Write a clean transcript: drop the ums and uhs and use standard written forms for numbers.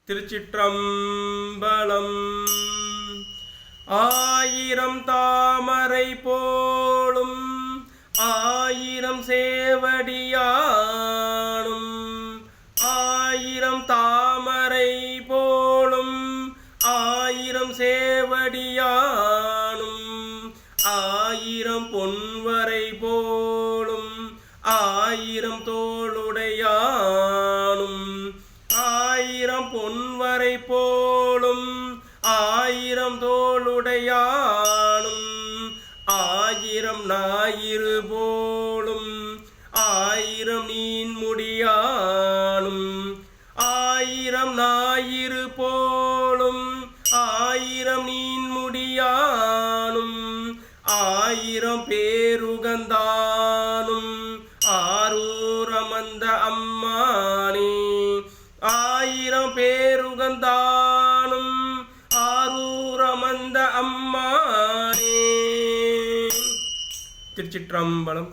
திருச்சிற்றம்பலம். ஆயிரம் தாமரை போலும் ஆயிரம் சேவடியானும், ஆயிரம் தாமரை போலும் ஆயிரம் சேவடியானும், ஆயிரம் பொன்வரை போலும் ஆயிரம் தோளுடையானும், ஆயிரம் பொன்வரை போலும் ஆயிரம் தோளுடையானும், ஆயிரம் ஞாயிறு போலும் ஆயிரம் நீன்முடியானும், ஆயிரம் ஞாயிறு போலும் ஆயிரம் நீன்முடியானும், ஆயிரம் பேருகந்தானும் ஆரூரமந்த அம்மானே, ஆயிரம் பேருகந்தானும் ஆரூரமந்த அம்மானே. திருச்சிற்றம்பலம்.